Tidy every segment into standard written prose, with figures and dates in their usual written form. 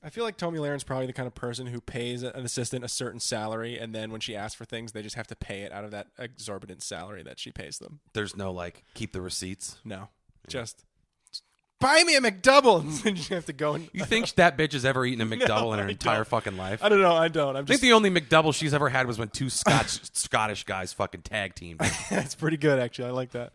I feel like Tomi Lahren's probably the kind of person who pays an assistant a certain salary, and then when she asks for things, they just have to pay it out of that exorbitant salary that she pays them. There's no, like, keep the receipts? No. Just buy me a McDouble! And you have to go and... You think that bitch has ever eaten a McDouble in her entire fucking life? I don't know. I don't. I think the only McDouble she's ever had was when two Scottish guys fucking tag teamed. That's pretty good, actually. I like that.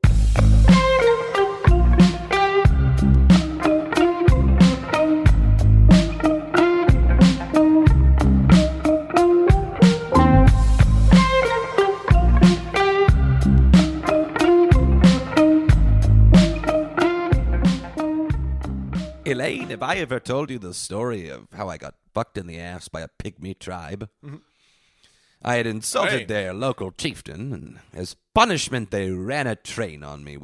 Elaine, have I ever told you the story of how I got fucked in the ass by a pygmy tribe? Mm-hmm. I had insulted their local chieftain, and as punishment, they ran a train on me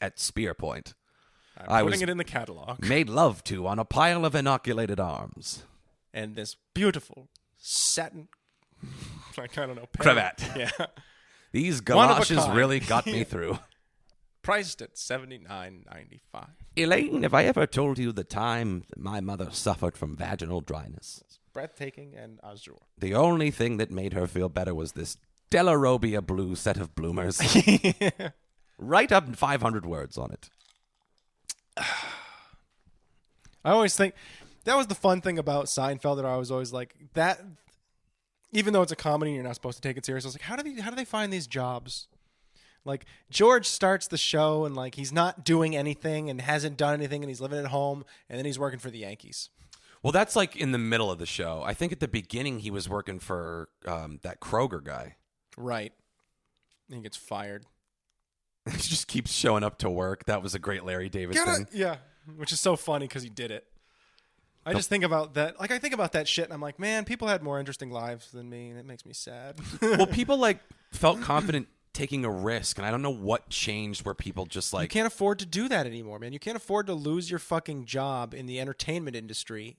at spear point. I'm putting it in the catalog. Made love to on a pile of inoculated arms. And this beautiful satin, I don't know, cravat. Yeah. These galoshes really got me through. Priced at $79.95. Elaine, have I ever told you the time that my mother suffered from vaginal dryness? It's breathtaking and azure. The only thing that made her feel better was this Delarobia blue set of bloomers. Write up 500 words on it. I always think that was the fun thing about Seinfeld, that I was always like, that, even though it's a comedy and you're not supposed to take it serious, I was like, how do they find these jobs? Like, George starts the show and, like, he's not doing anything and hasn't done anything, and he's living at home, and then he's working for the Yankees. Well, that's, like, in the middle of the show. I think at the beginning he was working for that Kroger guy. Right. And he gets fired. He just keeps showing up to work. That was a great Larry David thing. Yeah, which is so funny because he did it. I just think about that. Like, I think about that shit, and I'm like, man, people had more interesting lives than me, and it makes me sad. Well, people, like, felt confident taking a risk, and I don't know what changed where people just like... You can't afford to do that anymore, man. You can't afford to lose your fucking job in the entertainment industry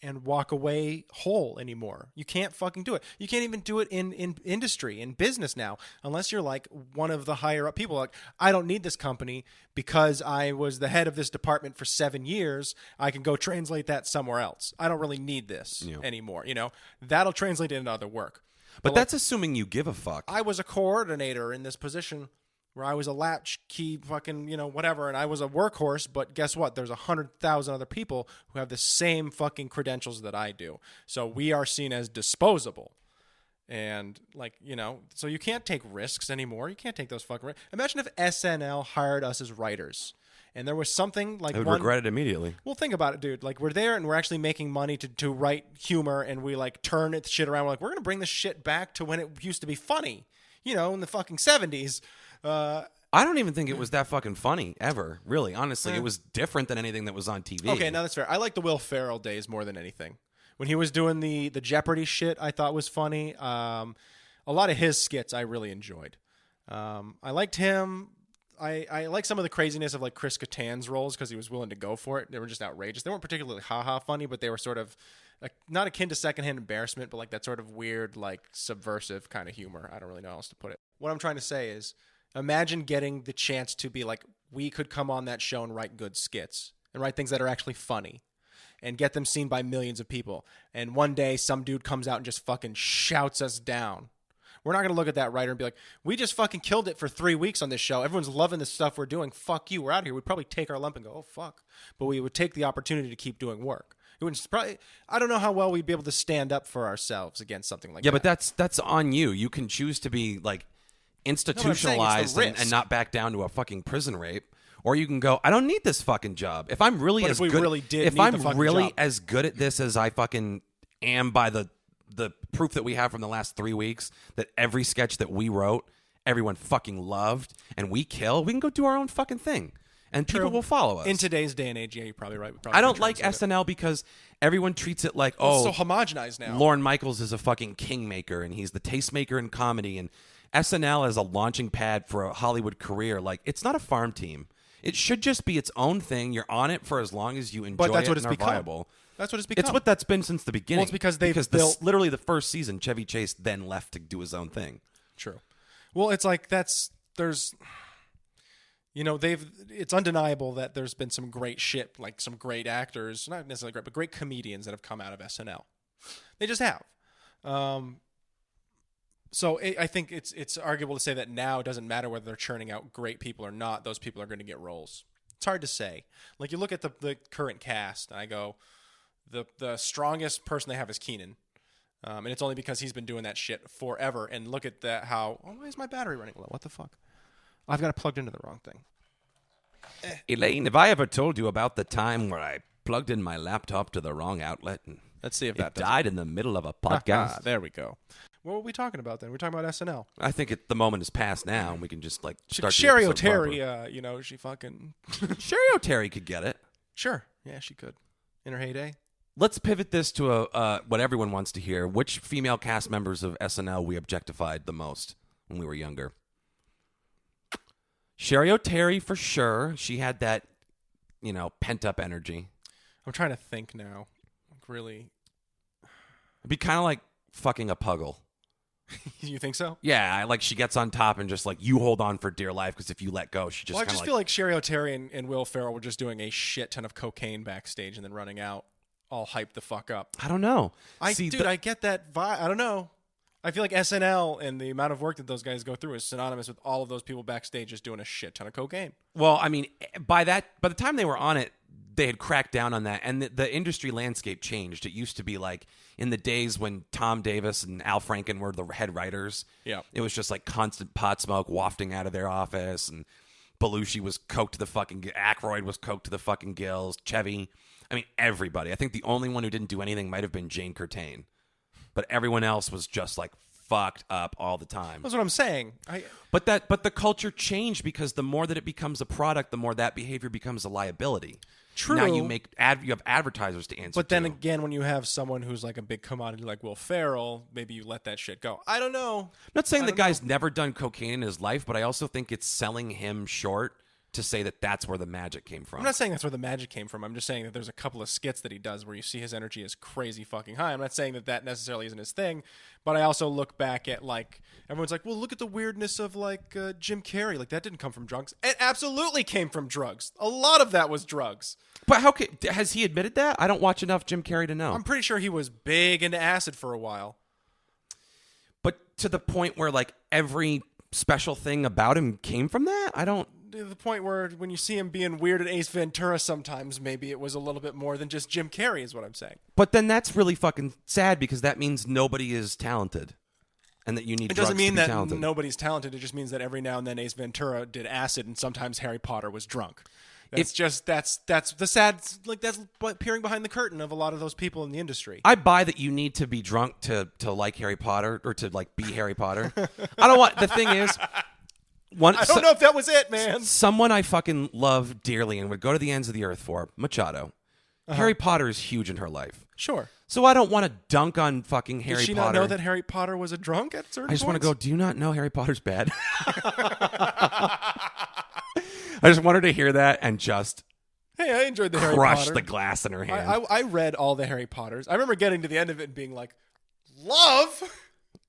and walk away whole anymore. You can't fucking do it. You can't even do it in industry, in business now, unless you're like one of the higher up people. Like, I don't need this company because I was the head of this department for 7 years. I can go translate that somewhere else. I don't really need this anymore. You know, that'll translate into other work. But that's assuming you give a fuck. I was a coordinator in this position where I was a latchkey fucking, whatever, and I was a workhorse, but guess what? There's 100,000 other people who have the same fucking credentials that I do. So we are seen as disposable. And, so you can't take risks anymore. You can't take those fucking risks. Imagine if SNL hired us as writers. And there was something like I would regret it immediately. Well, think about it, dude. Like, we're there and we're actually making money to write humor, and we like turn it shit around. We're like, we're gonna bring this shit back to when it used to be funny, in the fucking 70s. I don't even think it was that fucking funny ever. Really, honestly, it was different than anything that was on TV. Okay, now that's fair. I like the Will Ferrell days more than anything. When he was doing the Jeopardy shit, I thought was funny. A lot of his skits I really enjoyed. I liked him. I like some of the craziness of like Chris Kattan's roles because he was willing to go for it. They were just outrageous. They weren't particularly ha-ha funny, but they were sort of not akin to secondhand embarrassment, but like that sort of weird, like subversive kind of humor. I don't really know how else to put it. What I'm trying to say is, imagine getting the chance to be like, we could come on that show and write good skits and write things that are actually funny and get them seen by millions of people. And one day some dude comes out and just fucking shouts us down. We're not going to look at that writer and be like, we just fucking killed it for 3 weeks on this show. Everyone's loving the stuff we're doing. Fuck you. We're out of here. We'd probably take our lump and go, oh, fuck. But we would take the opportunity to keep doing work. It would probably, I don't know how well we'd be able to stand up for ourselves against something like that. Yeah, but that's on you. You can choose to be like institutionalized and not back down to a fucking prison rape. Or you can go, I don't need this fucking job. If I'm really as good at this as I fucking am by the proof that we have from the last 3 weeks, that every sketch that we wrote, everyone fucking loved, and we can go do our own fucking thing. And people will follow us. In today's day and age, yeah, you're probably right. I don't like SNL because everyone treats it like, it's so homogenized now. Lorne Michaels is a fucking kingmaker, and he's the tastemaker in comedy, and SNL is a launching pad for a Hollywood career. Like, it's not a farm team. It should just be its own thing. You're on it for as long as you enjoy it and are viable. That's what it's become. It's what that's been since the beginning. Well, it's because literally the first season, Chevy Chase then left to do his own thing. True. Well, it's like it's undeniable that there's been some great shit, like some great actors, not necessarily great, but great comedians that have come out of SNL. They just have. So I think it's arguable to say that now it doesn't matter whether they're churning out great people or not. Those people are going to get roles. It's hard to say. Like, you look at the current cast, and I go, the strongest person they have is Keenan. And it's only because he's been doing that shit forever. And look at that, why is my battery running low? What the fuck? I've got it plugged into the wrong thing. Elaine, have I ever told you about the time where I plugged in my laptop to the wrong outlet and let's see if that died in the middle of a podcast? There we go. What were we talking about then? We're talking about SNL. I think the moment is past now, and we can just start. Sherry O'Terry, she fucking Sherry O'Terry could get it. Sure, yeah, she could in her heyday. Let's pivot this to what everyone wants to hear. Which female cast members of SNL we objectified the most when we were younger? Sherry O'Terry for sure. She had that, pent up energy. I'm trying to think now. Like, really, it'd be kind of like fucking a puggle. You think so? Yeah, she gets on top and just you hold on for dear life, because if you let go, she just. Well, I just feel like Sherry O'Terry and Will Ferrell were just doing a shit ton of cocaine backstage and then running out, all hyped the fuck up. I don't know. I get that vibe. I don't know. I feel like SNL and the amount of work that those guys go through is synonymous with all of those people backstage just doing a shit ton of cocaine. Well, I mean, by the time they were on it, they had cracked down on that, and the industry landscape changed. It used to be in the days when Tom Davis and Al Franken were the head writers. Yeah, it was just constant pot smoke wafting out of their office, and Belushi was coked to the fucking. Aykroyd was coked to the fucking gills. Chevy, I mean, everybody. I think the only one who didn't do anything might have been Jane Curtain, but everyone else was just fucked up all the time. That's what I'm saying. But the culture changed, because the more that it becomes a product, the more that behavior becomes a liability. True. Now you have advertisers to answer. But then again, when you have someone who's a big commodity like Will Ferrell, maybe you let that shit go. I don't know. I'm not saying the guy's never done cocaine in his life, but I also think it's selling him short to say that that's where the magic came from. I'm not saying that's where the magic came from. I'm just saying that there's a couple of skits that he does where you see his energy is crazy fucking high. I'm not saying that necessarily isn't his thing, but I also look back at everyone's well, look at the weirdness of Jim Carrey. That didn't come from drugs. It absolutely came from drugs. A lot of that was drugs. But has he admitted that? I don't watch enough Jim Carrey to know. I'm pretty sure he was big into acid for a while. But to the point where every special thing about him came from that? I don't. To the point where when you see him being weird at Ace Ventura, sometimes maybe it was a little bit more than just Jim Carrey, is what I'm saying. But then that's really fucking sad, because that means nobody is talented, and that you need. It doesn't mean that talented. Nobody's talented. It just means that every now and then Ace Ventura did acid, and sometimes Harry Potter was drunk. That's the sad, that's peering behind the curtain of a lot of those people in the industry. I buy that you need to be drunk to like Harry Potter, or to be Harry Potter. I don't want. The thing is. I don't know if that was it, man. Someone I fucking love dearly and would go to the ends of the earth for, Machado. Harry Potter is huge in her life. Sure. So I don't want to dunk on fucking Harry Potter. Did she not know that Harry Potter was a drunk at certain points? I just want to go, do you not know Harry Potter's bad? I just want her to hear that and just... Hey, I enjoyed the Harry Potter. Crush the glass in her hand. I read all the Harry Potters. I remember getting to the end of it and being like, love?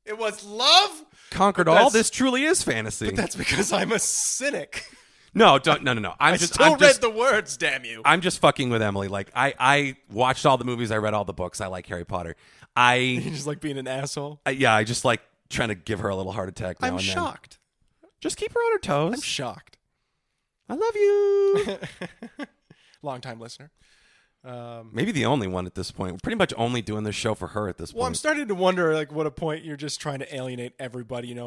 It was love? Conquered all. This truly is fantasy. But that's because I'm a cynic. No. I still read the words, damn you. I'm just fucking with Emily. I watched all the movies. I read all the books. I like Harry Potter. You just like being an asshole? Yeah, I just like trying to give her a little heart attack now and then. I'm shocked. Just keep her on her toes. I'm shocked. I love you. Long-time listener. Maybe the only one at this point. We're pretty much only doing this show for her at this point. Well, I'm starting to wonder, what a point you're just trying to alienate everybody,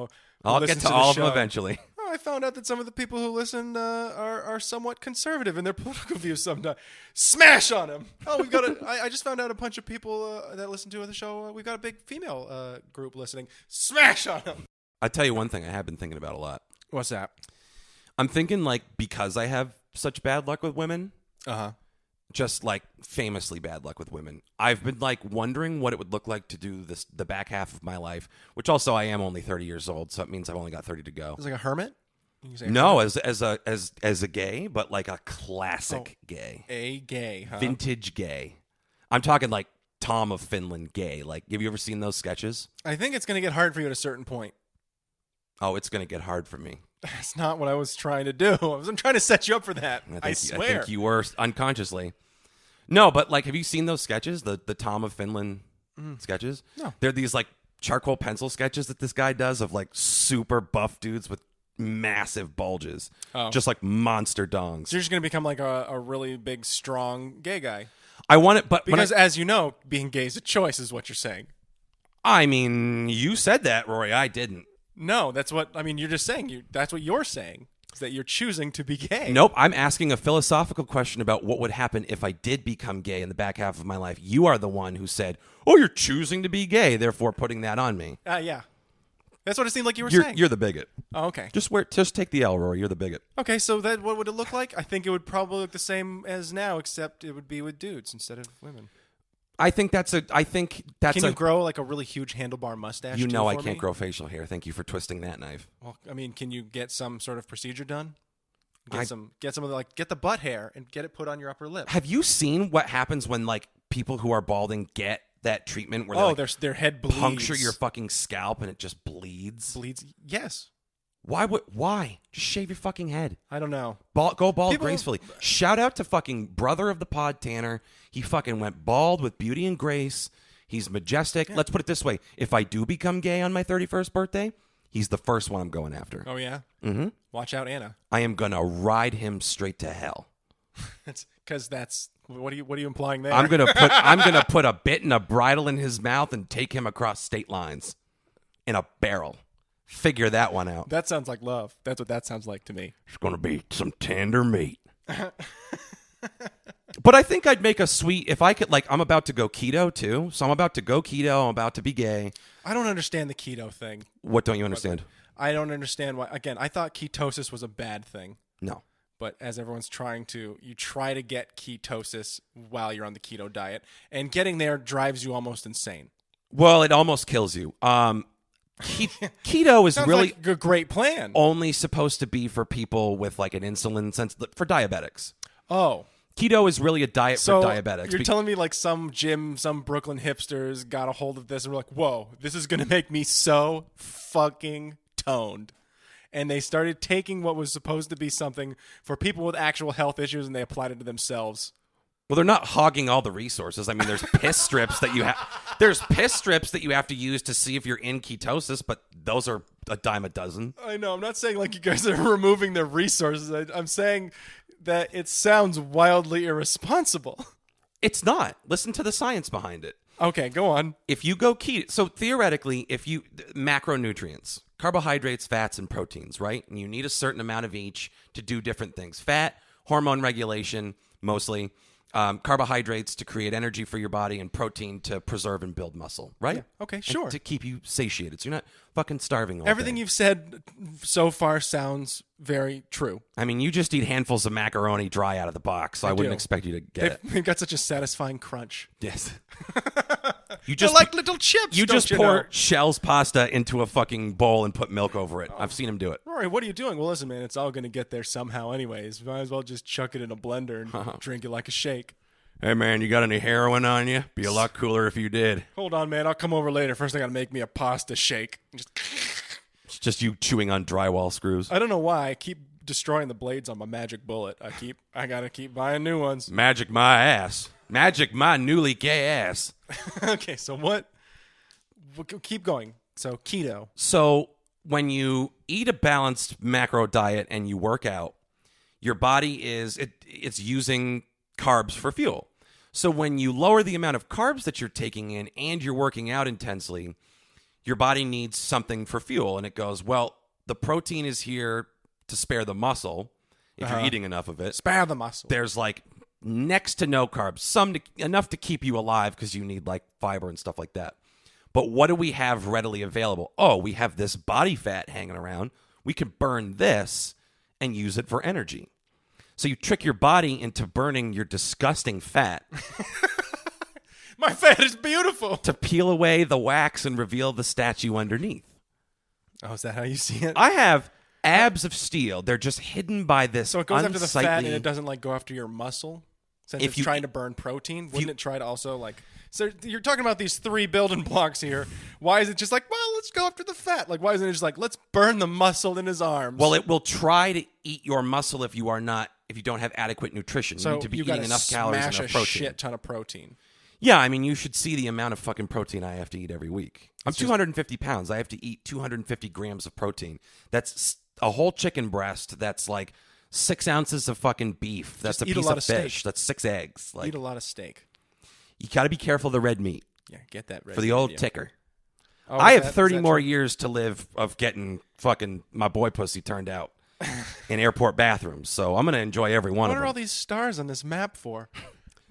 I'll get to all of them eventually. Oh, I found out that some of the people who listen are somewhat conservative in their political views sometimes. Smash on them! Oh, I just found out a bunch of people that listen to the show. We've got a big female group listening. Smash on them! I tell you one thing I have been thinking about a lot. What's that? I'm thinking, because I have such bad luck with women. Uh-huh. Just famously bad luck with women. I've been wondering what it would look like to do the back half of my life, which also I am only 30 years old, so it means I've only got 30 to go. It's like a hermit? No, as a gay, but a classic gay. A gay, huh? Vintage gay. I'm talking Tom of Finland gay. Have you ever seen those sketches? I think it's going to get hard for you at a certain point. Oh, it's going to get hard for me. That's not what I was trying to do. I wasn't trying to set you up for that. I swear. I think you were unconsciously. No, but like, have you seen those sketches? The Tom of Finland sketches? No. They're these like charcoal pencil sketches that this guy does of like super buff dudes with massive bulges. Just like monster dongs. So you're just going to become like a really big, strong gay guy. I want it, but because as you know, being gay is a choice is what you're saying. I mean, you said that, Rory. I didn't. No, that's what, I mean, you're just saying, that's what you're saying, is that you're choosing to be gay. Nope, I'm asking a philosophical question about what would happen if I did become gay in the back half of my life. You are the one who said, oh, you're choosing to be gay, therefore putting that on me. Yeah. That's what it seemed like you were saying. You're the bigot. Oh, okay. Just take the L, Rory. You're the bigot. Okay, so what would it look like? I think it would probably look the same as now, except it would be with dudes instead of women. I think that's Can you grow like a really huge handlebar mustache? You know I can't grow facial hair. Thank you for twisting that knife. Well, I mean, can you get some sort of procedure done? Get some of the, like, get the butt hair and get it put on your upper lip. Have you seen what happens when like people who are balding get that treatment where their head bleeds, puncture your fucking scalp and it just bleeds? Yes. Why? Just shave your fucking head. I don't know. Go bald gracefully. Shout out to fucking brother of the pod, Tanner. He fucking went bald with beauty and grace. He's majestic. Yeah. Let's put it this way. If I do become gay on my 31st birthday, he's the first one I'm going after. Oh, yeah? Mm-hmm. Watch out, Anna. I am going to ride him straight to hell. Because that's... What are you implying there? I'm gonna put a bit and a bridle in his mouth and take him across state lines in a barrel. Figure that one out. That sounds like love. That's what that sounds like to me. It's gonna be some tender meat. But I think I'd make a sweet if I could. Like, I'm about to go keto too, so I'm about to go keto. I'm about to be gay. I don't understand the keto thing. What don't you understand? I don't understand why. Again, I thought ketosis was a bad thing. No. But as everyone's you try to get ketosis while you're on the keto diet, and getting there drives you almost insane. Well, it almost kills you. Keto is really like a great plan. Only supposed to be for people with like an insulin for diabetics. Oh. Keto is really a diet for diabetics. You're telling me like some Brooklyn hipsters got a hold of this and were like, whoa, this is going to make me so fucking toned. And they started taking what was supposed to be something for people with actual health issues, and they applied it to themselves. Well, they're not hogging all the resources. I mean, there's piss strips that you have. There's piss strips that you have to use to see if you're in ketosis, but those are a dime a dozen. I know. I'm not saying like you guys are removing the resources. I'm saying that it sounds wildly irresponsible. It's not. Listen to the science behind it. Okay, go on. If you go keto, so theoretically, macronutrients, carbohydrates, fats, and proteins, right? And you need a certain amount of each to do different things. Fat, hormone regulation, mostly. Carbohydrates to create energy for your body, and protein to preserve and build muscle, right? Yeah. Okay, sure. And to keep you satiated, so you're not fucking starving all Everything day. You've said so far sounds very true. I mean, you just eat handfuls of macaroni dry out of the box, so I wouldn't expect you to get it. They've got such a satisfying crunch. Yes. They're like little chips. You just pour Shell's pasta into a fucking bowl and put milk over it. I've seen him do it. Rory, what are you doing? Well, listen, man, it's all going to get there somehow anyways. Might as well just chuck it in a blender and drink it like a shake. Hey, man, you got any heroin on you? Be a lot cooler if you did. Hold on, man. I'll come over later. First, I got to make me a pasta shake. It's just you chewing on drywall screws. I don't know why. I keep destroying the blades on my magic bullet. I got to keep buying new ones. Magic my ass. Magic my newly gay ass. Okay, so what? We'll keep going. So keto. So when you eat a balanced macro diet and you work out, your body it's using carbs for fuel. So when you lower the amount of carbs that you're taking in and you're working out intensely, your body needs something for fuel. And it goes, well, the protein is here to spare the muscle if you're eating enough of it. Spare the muscle. There's like next to no carbs, enough to keep you alive because you need like fiber and stuff like that. But what do we have readily available? Oh, we have this body fat hanging around. We can burn this and use it for energy. So you trick your body into burning your disgusting fat. My fat is beautiful. To peel away the wax and reveal the statue underneath. Oh, is that how you see it? I have abs of steel. They're just hidden by this. So it goes after the fat and it doesn't like go after your muscle? Since it's trying to burn protein, wouldn't it try to also like... So you're talking about these 3 building blocks here. Why is it just like, well, let's go after the fat? Like, why isn't it just like, let's burn the muscle in his arms? Well, it will try to eat your muscle if you don't have adequate nutrition. So you need to be eating enough calories and enough protein. A shit ton of protein. Yeah, I mean, you should see the amount of fucking protein I have to eat every week. I'm 250 pounds. I have to eat 250 grams of protein. That's a whole chicken breast. That's like 6 ounces of fucking beef. That's a piece of fish. Steak. That's 6 eggs. Like, eat a lot of steak. You got to be careful of the red meat. Yeah, get that red for the old ticker. Oh, I have 30 more years to live of getting fucking my boy pussy turned out in airport bathrooms. So I'm going to enjoy every one of them. What are all these stars on this map for?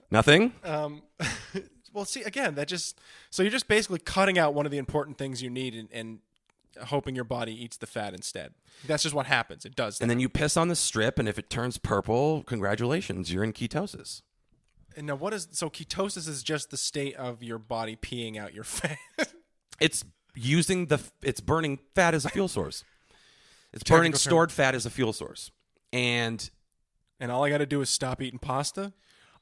Nothing. Well, see, again, so you're just basically cutting out one of the important things you need and hoping your body eats the fat instead. That's just what happens. It does that. And then you piss on the strip, and if it turns purple, congratulations, you're in ketosis. And now ketosis is just the state of your body peeing out your fat. It's burning fat as a fuel source. It's burning stored fat as a fuel source. And all I got to do is stop eating pasta?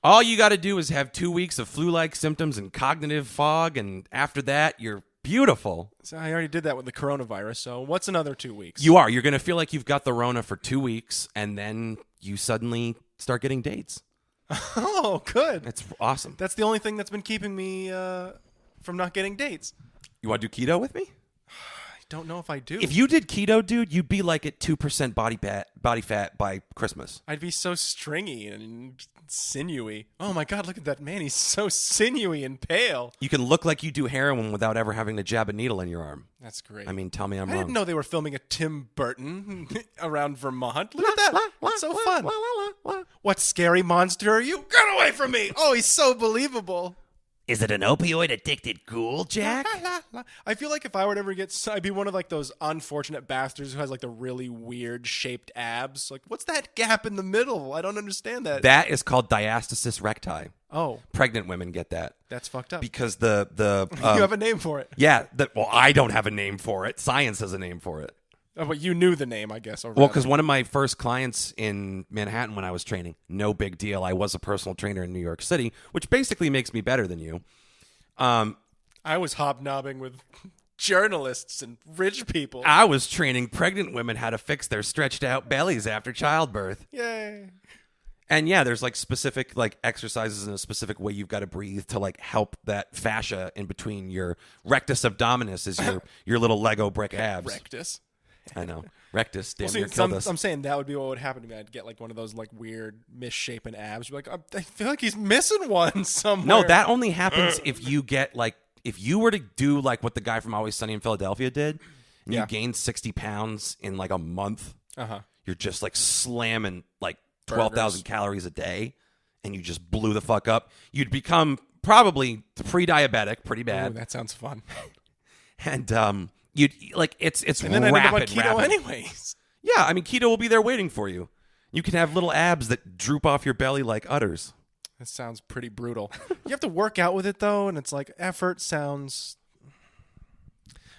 All you got to do is have 2 weeks of flu-like symptoms and cognitive fog, and after that, you're beautiful. So I already did that with the coronavirus, so what's another 2 weeks? You're going to feel like you've got the Rona for 2 weeks, and then you suddenly start getting dates. Oh, good. That's awesome. That's the only thing that's been keeping me from not getting dates. You want to do keto with me? I don't know if I do. If you did keto, dude, you'd be like at 2% body fat by Christmas. I'd be so stringy and sinewy. Oh my God, look at that man. He's so sinewy and pale. You can look like you do heroin without ever having to jab a needle in your arm. That's great. I mean, tell me I'm wrong. I didn't know they were filming a Tim Burton around Vermont. Look at that. That's so fun. What scary monster are you? Get away from me. Oh, he's so believable. Is it an opioid-addicted ghoul, Jack? I feel like if I were to ever I'd be one of like those unfortunate bastards who has like the really weird shaped abs. Like, what's that gap in the middle? I don't understand that. That is called diastasis recti. Oh. Pregnant women get that. That's fucked up. Because the you have a name for it. Yeah. Well, I don't have a name for it. Science has a name for it. Oh, but you knew the name, I guess. Well, because one of my first clients in Manhattan when I was training, no big deal. I was a personal trainer in New York City, which basically makes me better than you. I was hobnobbing with journalists and rich people. I was training pregnant women how to fix their stretched out bellies after childbirth. Yay. And yeah, there's like specific like exercises in a specific way you've got to breathe to like help that fascia in between your rectus abdominis is your little Lego brick abs. Rectus. I know. Rectus, damn near killed us. I'm saying that would be what would happen to me. I'd get like one of those like weird misshapen abs. You'd be like, I feel like he's missing one somewhere. No, that only happens if you get like, if you were to do like what the guy from Always Sunny in Philadelphia did, and you gained 60 pounds in like a month, you're just like slamming like 12,000 calories a day, and you just blew the fuck up. You'd become probably pre-diabetic, pretty bad. Ooh, that sounds fun. And you'd like it's and then rapid, I end up on keto rapid. anyways. Yeah, I mean keto will be there waiting for you. You can have little abs that droop off your belly like udders. That sounds pretty brutal. You have to work out with it though, and it's like effort sounds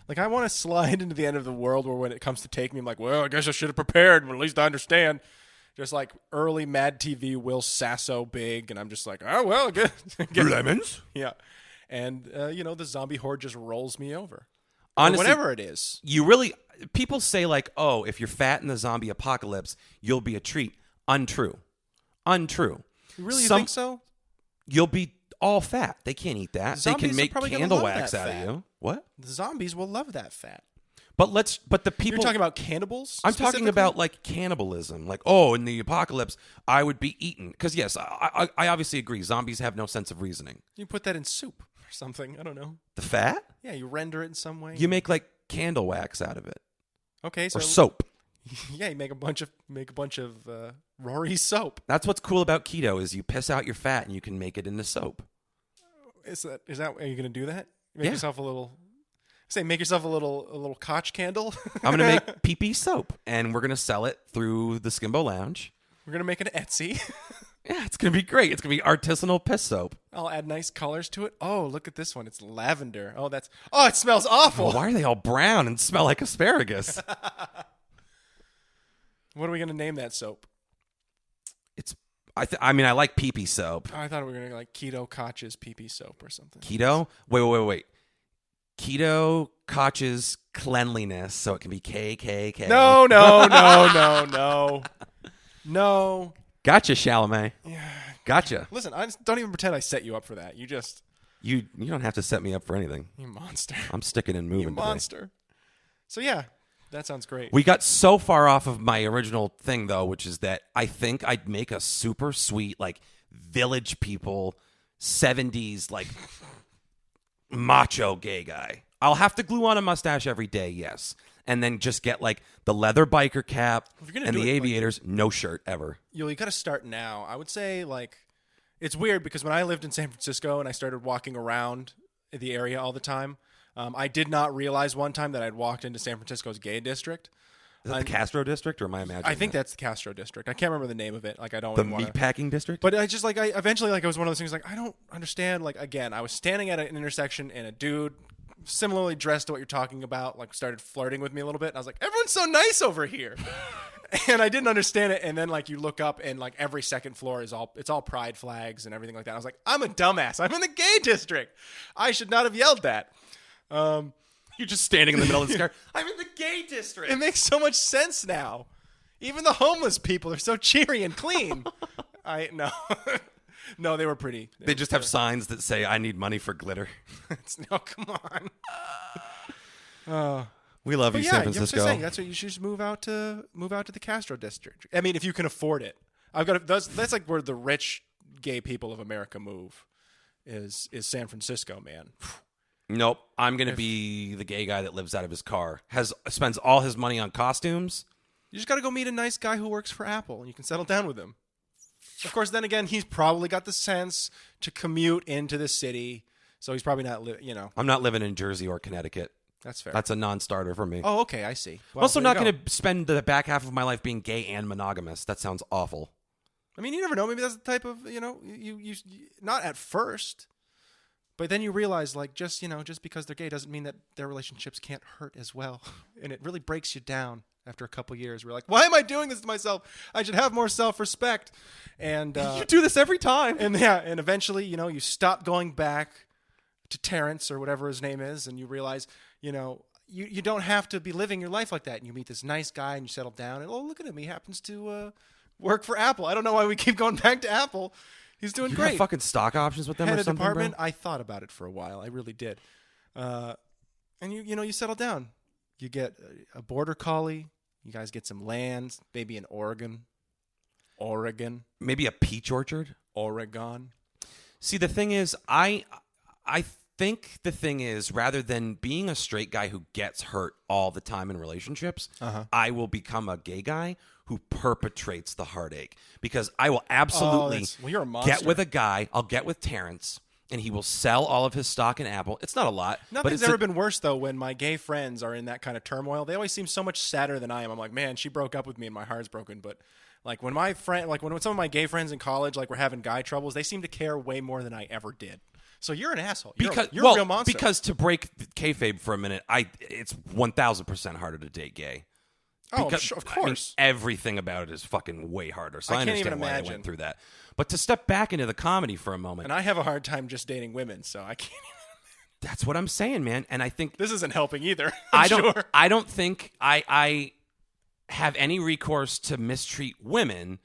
like I want to slide into the end of the world where when it comes to take me, I'm like, well, I guess I should have prepared, but at least I understand. Just like early Mad TV Will Sasso big, and I'm just like, oh well, get lemons. Yeah, and the zombie horde just rolls me over. Honestly, whatever it is. People say like, oh, if you're fat in the zombie apocalypse, you'll be a treat. Untrue. You really think so? You'll be all fat. They can't eat that. Zombies they can make candle wax out fat. of you. What? The zombies will love that fat. But the people. You're talking about cannibals? I'm talking about like cannibalism. Like, oh, in the apocalypse, I would be eaten. Because yes, I obviously agree. Zombies have no sense of reasoning. You put that in soup or something. I don't know. The fat? Yeah, you render it in some way. You make like candle wax out of it. Okay, so or soap. Yeah, you make a bunch of Rory soap. That's what's cool about keto is you piss out your fat and you can make it into soap. Is that? Are you going to do that? Make yourself a little. Make yourself a little Koch candle. I'm gonna make pee-pee soap, and we're gonna sell it through the Skimbo Lounge. We're gonna make an Etsy. Yeah, it's gonna be great. It's gonna be artisanal piss soap. I'll add nice colors to it. Oh, look at this one. It's lavender. Oh, it smells awful. Oh, why are they all brown and smell like asparagus? What are we gonna name that soap? I mean, I like pee-pee soap. I thought we were going to like Keto Koch's pee-pee soap or something. Keto? Wait. Keto Koch's cleanliness, so it can be KKK. No. No. Gotcha, Chalamet. Yeah. Gotcha. Listen, I don't even pretend I set you up for that. You don't have to set me up for anything. You monster. I'm sticking and moving. You monster. Today. So yeah, that sounds great. We got so far off of my original thing though, which is that I think I'd make a super sweet like Village People 70s like macho gay guy. I'll have to glue on a mustache every day, yes. And then just get like the leather biker cap and the aviators, no shirt ever. You got to start now. I would say like it's weird because when I lived in San Francisco and I started walking around the area all the time, I did not realize one time that I'd walked into San Francisco's gay district. Is that the Castro district or am I imagining? I think that's the Castro district. I can't remember the name of it. Like I don't. The meatpacking district. But I just like I eventually like it was one of those things like I don't understand. Like again, I was standing at an intersection and a dude similarly dressed to what you're talking about like started flirting with me a little bit. And I was like, everyone's so nice over here. And I didn't understand it. And then like you look up and like every second floor is all pride flags and everything like that. I was like, I'm a dumbass. I'm in the gay district. I should not have yelled that. You're just standing in the middle of the sky. I'm in the gay district. It makes so much sense now. Even the homeless people are so cheery and clean. No, they were pretty. They just have signs that say, I need money for glitter. No, come on. We love you, San Francisco. Saying, that's what you should just move out to the Castro district. I mean, if you can afford it. That's like where the rich gay people of America move is San Francisco, man. Nope. I'm going to be the gay guy that lives out of his car. Spends all his money on costumes. You just got to go meet a nice guy who works for Apple and you can settle down with him. Of course, then again, he's probably got the sense to commute into the city, so he's probably not, I'm not living in Jersey or Connecticut. That's fair. That's a non-starter for me. Oh, okay, I see. Well, also not going to spend the back half of my life being gay and monogamous. That sounds awful. I mean, you never know. Maybe that's the type of, you not at first, but then you realize, like, just because they're gay doesn't mean that their relationships can't hurt as well, and it really breaks you down. After a couple years, we're like, why am I doing this to myself? I should have more self-respect. And you do this every time. And eventually, you stop going back to Terrence or whatever his name is, and you realize, you don't have to be living your life like that. And you meet this nice guy, and you settle down, and look at him, he happens to work for Apple. I don't know why we keep going back to Apple. He's doing great. Have fucking stock options with them Head or of something, department. bro? I thought about it for a while. I really did. And you settle down. You get a border collie. You guys get some land, maybe in Oregon. Maybe a peach orchard. Oregon. See, the thing is, I think the thing is, rather than being a straight guy who gets hurt all the time in relationships, I will become a gay guy who perpetrates the heartache. Because I will absolutely you're a monster. Get with a guy. I'll get with Terrence. And he will sell all of his stock in Apple. It's not a lot. Nothing's ever been worse, though, when my gay friends are in that kind of turmoil. They always seem so much sadder than I am. I'm like, man, she broke up with me and my heart's broken. But like when when some of my gay friends in college like were having guy troubles, they seem to care way more than I ever did. So you're an asshole. You're a real monster. Because to break kayfabe for a minute, it's 1,000% harder to date gay. Because, of course. I mean, everything about it is fucking way harder. So I understand why I went through that. But to step back into the comedy for a moment. And I have a hard time just dating women, so I can't even. That's what I'm saying, man. And I think this isn't helping either. I don't think I have any recourse to mistreat women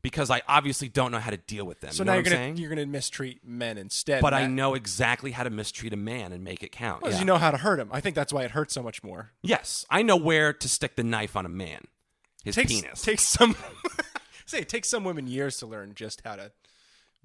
because I obviously don't know how to deal with them. So now you're gonna mistreat men instead. But I know exactly how to mistreat a man and make it count. Well, you know how to hurt him. I think that's why it hurts so much more. Yes, I know where to stick the knife on a man. His penis. It takes some women years to learn just how to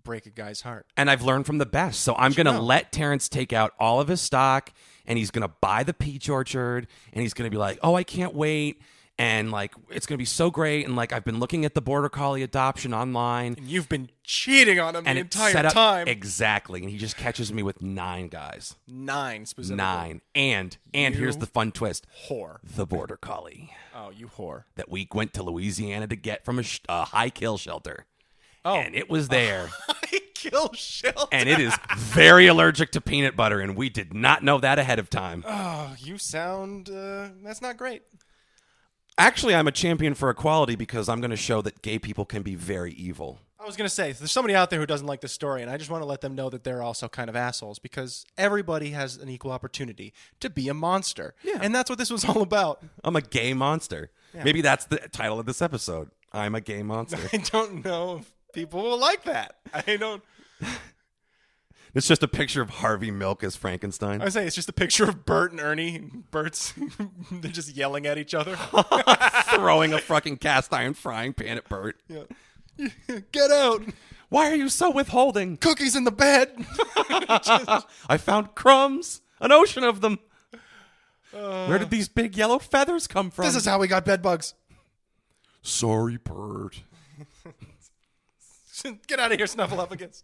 break a guy's heart. And I've learned from the best. So I'm going to let Terrence take out all of his stock, and he's going to buy the peach orchard, and he's going to be like, oh, I can't wait. And like, it's going to be so great. And like, I've been looking at the border collie adoption online. And you've been cheating on him the entire time. Exactly. And he just catches me with 9 guys. 9 specifically. 9. And here's the fun twist. Whore. The border collie. Oh, you whore. That we went to Louisiana to get from a high kill shelter. Oh. And it was there. High kill shelter. And it is very allergic to peanut butter. And we did not know that ahead of time. Oh, you sound, that's not great. Actually, I'm a champion for equality because I'm going to show that gay people can be very evil. was going to say, there's somebody out there who doesn't like this story, and I just want to let them know that they're also kind of assholes, because everybody has an equal opportunity to be a monster. Yeah. And that's what this was all about. I'm a gay monster. Yeah. Maybe that's the title of this episode. I'm a gay monster. I don't know if people will like that. I don't... It's just a picture of Harvey Milk as Frankenstein. I was saying, it's just a picture of Bert and Ernie. Bert's, they're just yelling at each other. Throwing a fucking cast iron frying pan at Bert. Yeah. Get out. Why are you so withholding? Cookies in the bed. I found crumbs. An ocean of them. Where did these big yellow feathers come from? This is how we got bed bugs. Sorry, Bert. Get out of here, Snuffleupagus.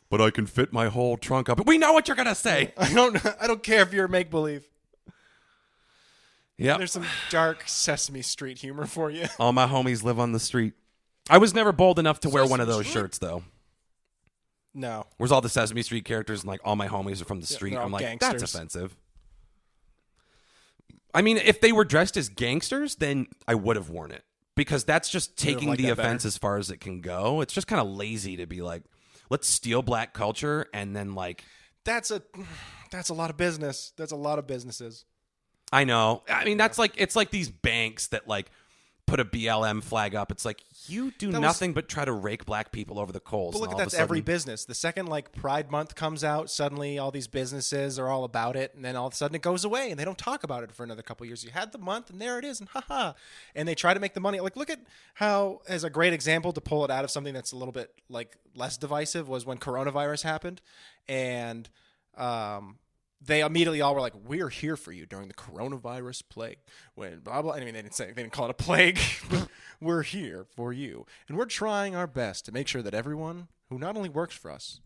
But I can fit my whole trunk up. We know what you're gonna say. I don't care if you're make-believe. Yeah. There's some dark Sesame Street humor for you. All my homies live on the street. I was never bold enough to wear one of those shirts, though. No. Where's all the Sesame Street characters and like all my homies are from the street? I'm like, gangsters. That's offensive. I mean, if they were dressed as gangsters, then I would have worn it, because that's just taking the offense as far as it can go. It's just kind of lazy to be like, let's steal black culture and then like... That's a lot of business. That's a lot of businesses. I know. I mean, it's like these banks that like put a BLM flag up. It's like, you do nothing but try to rake black people over the coals. But look, that's every business. The second like Pride Month comes out, suddenly all these businesses are all about it, and then all of a sudden it goes away and they don't talk about it for another couple of years. You had the month and there it is, and haha. And they try to make the money. Like, look at how, as a great example to pull it out of something that's a little bit like less divisive, was when coronavirus happened, and they immediately all were like, "We're here for you during the coronavirus plague." When blah blah. I mean, they didn't call it a plague, but we're here for you, and we're trying our best to make sure that everyone who not only works for us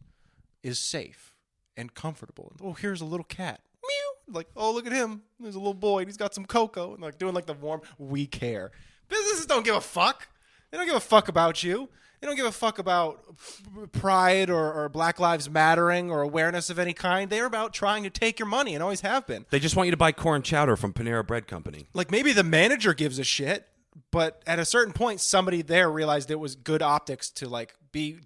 is safe and comfortable. And, oh, here's a little cat. Meow. Like, oh, look at him. There's a little boy, and he's got some cocoa, and like doing like the warm. We care. Businesses don't give a fuck. They don't give a fuck about you. They don't give a fuck about pride or Black Lives Mattering or awareness of any kind. They're about trying to take your money and always have been. They just want you to buy corn chowder from Panera Bread Company. Like, maybe the manager gives a shit, but at a certain point, somebody there realized it was good optics to like be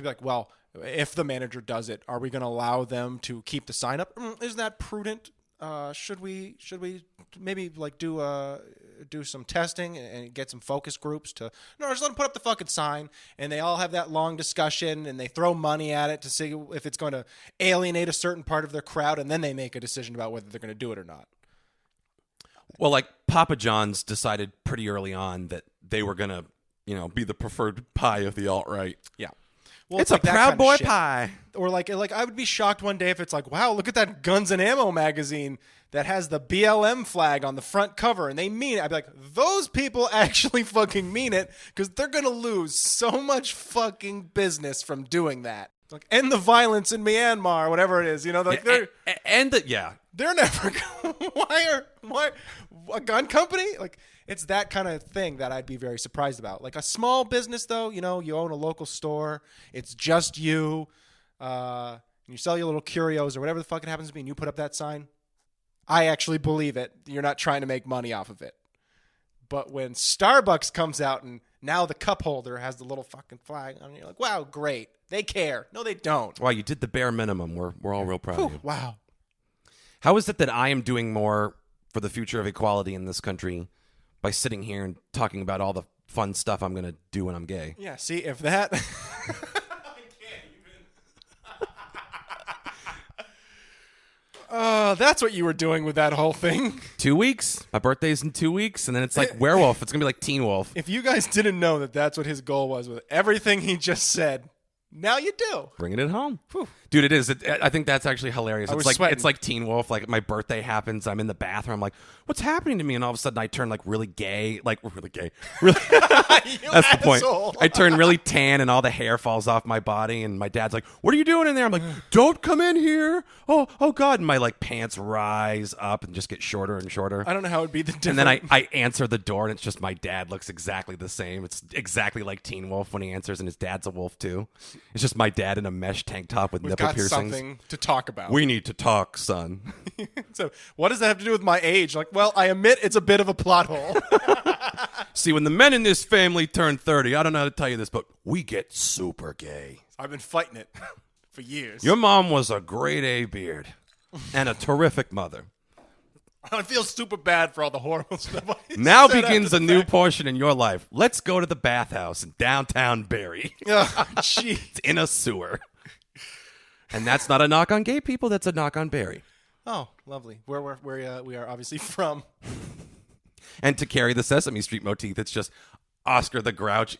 like, well, if the manager does it, are we going to allow them to keep the sign up? Isn't that prudent? Should we maybe like do some testing and get some focus groups to just let them put up the fucking sign, and they all have that long discussion and they throw money at it to see if it's going to alienate a certain part of their crowd, and then they make a decision about whether they're going to do it or not. Well, like Papa John's decided pretty early on that they were going to, be the preferred pie of the alt-right. Yeah. Well, it's like a Proud Boy pie. Or like I would be shocked one day if it's like, wow, look at that Guns and Ammo magazine that has the BLM flag on the front cover, and they mean it. I'd be like, those people actually fucking mean it, because they're going to lose so much fucking business from doing that. Like, end the violence in Myanmar, whatever it is, like they're they're never why a gun company? Like, it's that kind of thing that I'd be very surprised about. Like a small business, though, you own a local store, it's just you, and you sell your little curios or whatever the fuck it happens to be, and you put up that sign, I actually believe it. You're not trying to make money off of it. But when Starbucks comes out and now the cup holder has the little fucking flag on it, you're like, wow, great. They care. No, they don't. Wow, you did the bare minimum. We're all real proud of you. Wow. How is it that I am doing more for the future of equality in this country by sitting here and talking about all the fun stuff I'm going to do when I'm gay? Yeah, see, if that... That's what you were doing with that whole thing. 2 weeks. My birthday's in 2 weeks, and then it's like werewolf. It's going to be like Teen Wolf. If you guys didn't know that that's what his goal was with everything he just said, now you do. Bringing it home. Whew. Dude, it is. I think that's actually hilarious. Sweating. It's like Teen Wolf. Like, my birthday happens. I'm in the bathroom. I'm like, what's happening to me? And all of a sudden, I turn like really gay. Like, really gay. Really. That's the point. I turn really tan, and all the hair falls off my body. And my dad's like, what are you doing in there? I'm like, don't come in here. Oh God. And my like pants rise up and just get shorter and shorter. I don't know how it would be the difference. And then I answer the door, and it's just my dad looks exactly the same. It's exactly like Teen Wolf when he answers, and his dad's a wolf too. It's just my dad in a mesh tank top with nipples nipple got piercings. Something to talk about. We need to talk, son. So what does that have to do with my age? Like, well, I admit it's a bit of a plot hole. See, when the men in this family turn 30, I don't know how to tell you this, but we get super gay. I've been fighting it for years. Your mom was a grade A beard and a terrific mother. I feel super bad for all the horrible stuff. Now begins a new portion in your life. Let's go to the bathhouse in downtown Barrie. Oh, jeez. In a sewer. And that's not a knock on gay people. That's a knock on Barrie. Oh, lovely. Where we are obviously from. And to carry the Sesame Street motif, it's just Oscar the Grouch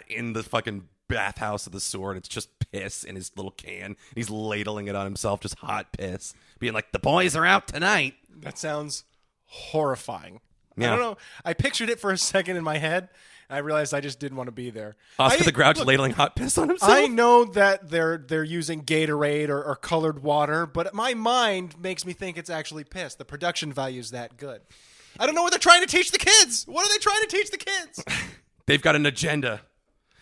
in the fucking bathhouse of the sewer, and it's just piss in his little can. And he's ladling it on himself, just hot piss, being like, the boys are out tonight. That sounds horrifying. Yeah. I don't know. I pictured it for a second in my head, and I realized I just didn't want to be there. Oscar the Grouch ladling hot piss on himself? I know that they're using Gatorade or colored water, but my mind makes me think it's actually piss. The production value is that good. I don't know what they're trying to teach the kids. What are they trying to teach the kids? They've got an agenda.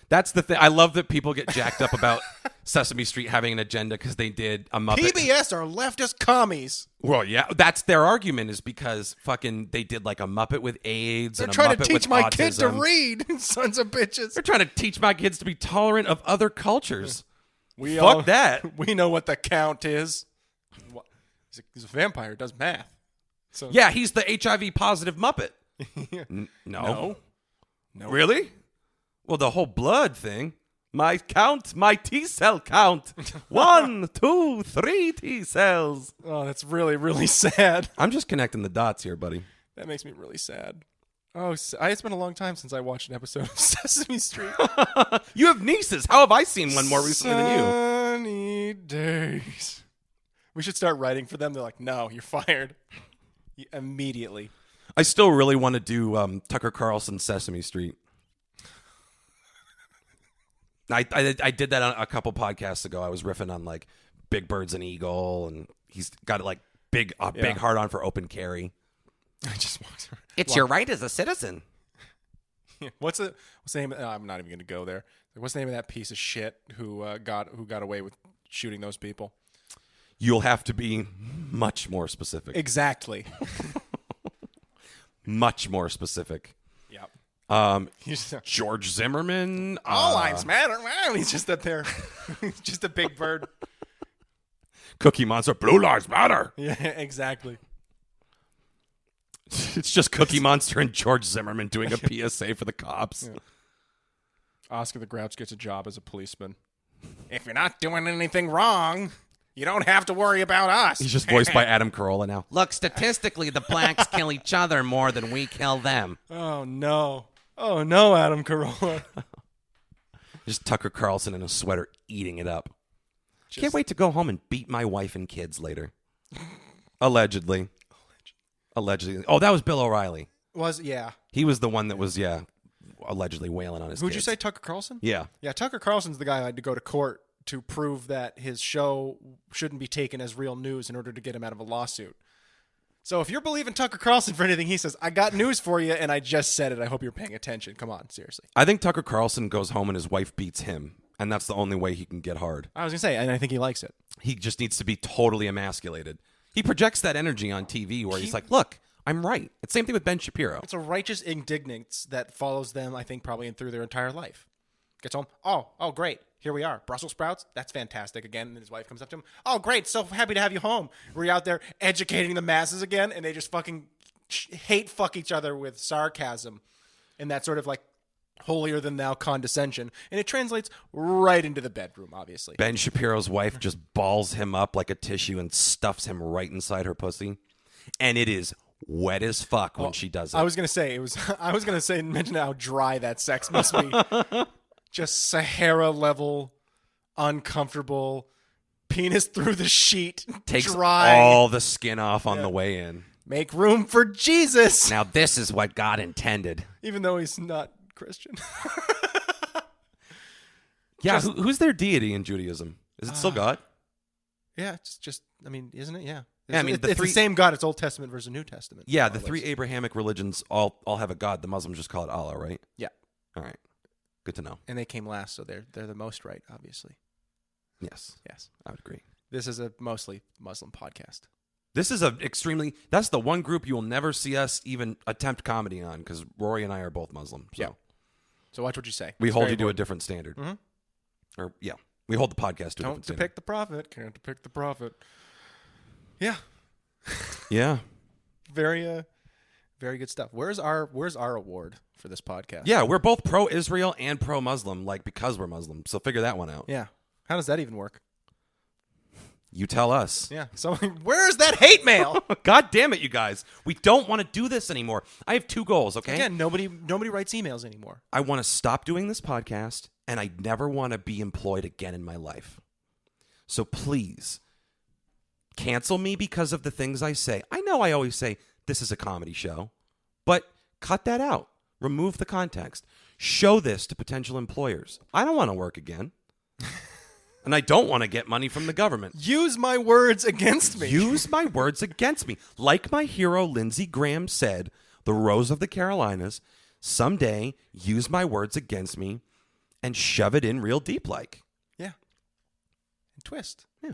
That's the thing. I love that people get jacked up about Sesame Street having an agenda because they did a Muppet. PBS are leftist commies. Well, yeah, that's their argument is because fucking they did like a Muppet with AIDS. They're and a trying Muppet to teach with my autism. kids to read, sons of bitches. They're trying to teach my kids to be tolerant of other cultures. Fuck that. We know what the count is. He's a vampire. Does math. So Yeah, he's the HIV positive Muppet. No. Really? Well, the whole blood thing. My T cell count. 1, 2, 3 T cells. Oh, that's really, really sad. I'm just connecting the dots here, buddy. That makes me really sad. Oh, it's been a long time since I watched an episode of Sesame Street. You have nieces. How have I seen one more recently than you? Sunny days. We should start writing for them. They're like, no, you're fired. Immediately. I still really want to do Tucker Carlson's Sesame Street. I did that on a couple podcasts ago. I was riffing on like Big Bird's an Eagle, and he's got like big hard on for open carry. I just walked around. It's your right as a citizen. What's the name? I'm not even going to go there. What's the name of that piece of shit who got away with shooting those people? You'll have to be much more specific. Exactly. Much more specific. Yep. George Zimmerman. All lives matter. Wow, he's just up there. He's just a big bird. Cookie Monster. Blue lives matter. Yeah, exactly. It's just Cookie Monster and George Zimmerman doing a PSA for the cops. Yeah. Oscar the Grouch gets a job as a policeman. If you're not doing anything wrong, you don't have to worry about us. He's just voiced by Adam Carolla now. Look, statistically, the blacks kill each other more than we kill them. Oh, no. Oh, no, Adam Carolla. Just Tucker Carlson in a sweater eating it up. Can't wait to go home and beat my wife and kids later. Allegedly. Oh, that was Bill O'Reilly. Yeah. He was the one that was, allegedly wailing on his Who'd kids. you say, Tucker Carlson? Yeah. Yeah, Tucker Carlson's the guy who had to go to court to prove that his show shouldn't be taken as real news in order to get him out of a lawsuit. So if you're believing Tucker Carlson for anything he says, I got news for you, and I just said it. I hope you're paying attention. Come on, seriously. I think Tucker Carlson goes home and his wife beats him, and that's the only way he can get hard. I was going to say, and I think he likes it. He just needs to be totally emasculated. He projects that energy on TV where he's like, look, I'm right. It's the same thing with Ben Shapiro. It's a righteous indignance that follows them, I think, probably through their entire life. Gets home. Oh, great. Here we are. Brussels sprouts. That's fantastic. Again, and his wife comes up to him. Oh, great. So happy to have you home. We're out there educating the masses again, and they just fucking hate fuck each other with sarcasm and that sort of like holier than thou condescension. And it translates right into the bedroom, obviously. Ben Shapiro's wife just balls him up like a tissue and stuffs him right inside her pussy. And it is wet as fuck when she does it. I was going to say mention how dry that sex must be. Just Sahara level, uncomfortable, penis through the sheet, takes dry. All the skin off on the way in. Make room for Jesus. Now this is what God intended. Even though he's not Christian. Yeah, who's their deity in Judaism? Is it still God? Yeah, it's just, I mean, isn't it? Yeah. It's the same God. It's Old Testament versus New Testament. Yeah, the three Abrahamic religions all have a God. The Muslims just call it Allah, right? Yeah. All right. Good to know. And they came last, so they're the most right, obviously. Yes. Yes. I would agree. This is a mostly Muslim podcast. This is that's the one group you will never see us even attempt comedy on, because Rory and I are both Muslim. So. Yeah. So watch what you say. We hold you to a different standard. Mm-hmm. Or, yeah. We hold the podcast to a different standard. Don't depict the prophet. Can't depict the prophet. Yeah. Yeah. Very good stuff. Where's our award for this podcast? Yeah, we're both pro-Israel and pro-Muslim, because we're Muslim. So figure that one out. Yeah. How does that even work? You tell us. Yeah. So where's that hate mail? God damn it, you guys. We don't want to do this anymore. I have 2 goals, okay? Again, nobody writes emails anymore. I want to stop doing this podcast, and I never want to be employed again in my life. So please, cancel me because of the things I say. I know I always say this is a comedy show, but cut that out. Remove the context. Show this to potential employers. I don't want to work again. And I don't want to get money from the government. Use my words against me. Use my words against me. Like my hero Lindsey Graham said, the Rose of the Carolinas, someday use my words against me and shove it in real deep like. Yeah. And twist. Yeah.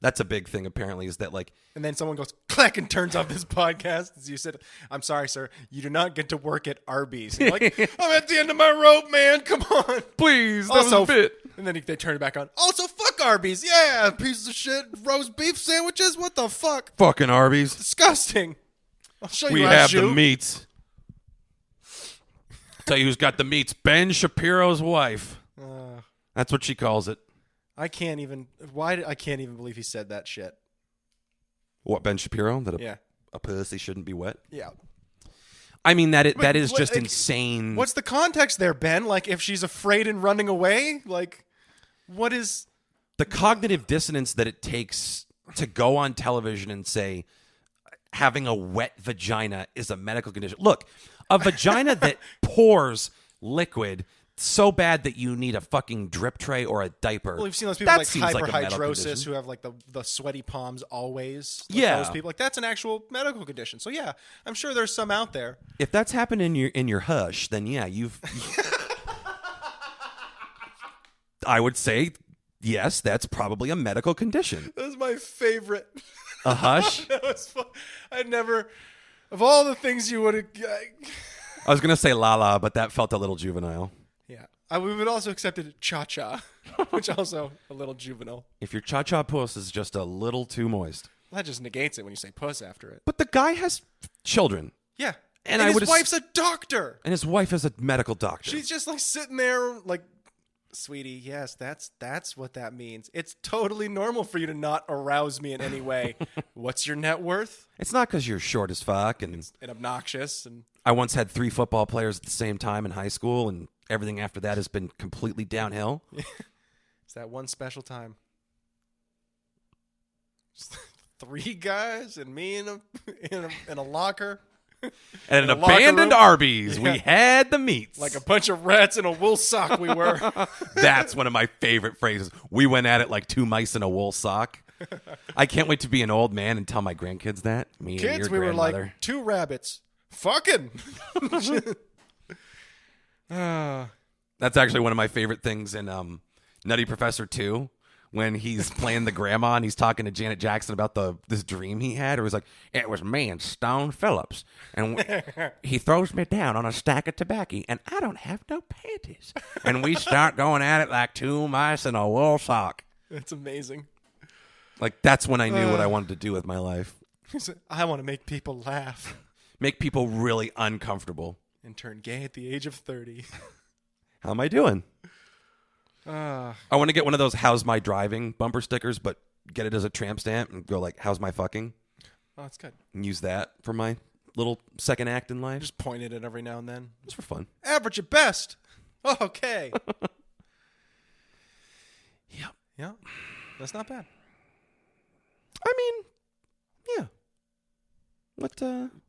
That's a big thing, apparently, is that and then someone goes, click, and turns off this podcast. As you said, I'm sorry, sir. You do not get to work at Arby's. And you're like, I'm at the end of my rope, man. Come on. Please, that was a bit. And then they turn it back on. Also, fuck Arby's. Yeah, pieces of shit. Roast beef sandwiches. What the fuck? Fucking Arby's. Disgusting. I'll show you we how have to the meats. Tell you who's got the meats. Ben Shapiro's wife. That's what she calls it. I can't even believe he said that shit. What, Ben Shapiro? That a pussy shouldn't be wet? Yeah. I mean, that is just insane. What's the context there, Ben? If she's afraid and running away? What is... The cognitive dissonance that it takes to go on television and say having a wet vagina is a medical condition. Look, a vagina that pours liquid so bad that you need a fucking drip tray or a diaper. Well, we've seen those people with hyperhidrosis who have the sweaty palms always. Yeah, those people that's an actual medical condition. So yeah, I'm sure there's some out there. If that's happened in your hush, then yeah, you've. I would say yes, that's probably a medical condition. That was my favorite. A hush. That was fun. I'd never, of all the things you would have. I was gonna say la la, but that felt a little juvenile. Yeah, we would also accepted cha-cha, which also a little juvenile. If your cha-cha puss is just a little too moist. Well, that just negates it when you say puss after it. But the guy has children. Yeah. And his wife's a doctor. And his wife is a medical doctor. She's just sitting there sweetie, yes, that's what that means. It's totally normal for you to not arouse me in any way. What's your net worth? It's not because you're short as fuck and obnoxious. And I once had 3 football players at the same time in high school, and everything after that has been completely downhill. It's that one special time. Just 3 guys and me in a locker. At an abandoned Arby's, we had the meats. Like a bunch of rats in a wool sock we were. That's one of my favorite phrases. We went at it like 2 mice in a wool sock. I can't wait to be an old man and tell my grandkids that. Me Kids, and your we grandmother. Were like 2 rabbits. Fucking. That's actually one of my favorite things in Nutty Professor 2. When he's playing the grandma and he's talking to Janet Jackson about this dream he had, or he's like, it was me and Stone Phillips, and he throws me down on a stack of tobacco, and I don't have no panties, and we start going at it like 2 mice in a wool sock. That's amazing. That's when I knew what I wanted to do with my life. I want to make people laugh, make people really uncomfortable, and turn gay at the age of 30. How am I doing? I want to get one of those "How's my driving" bumper stickers, but get it as a tramp stamp and go "How's my fucking?" Oh, that's good. And use that for my little second act in life. Just point at it every now and then, just for fun. Average at best. Okay. Yeah, that's not bad. I mean, yeah. What?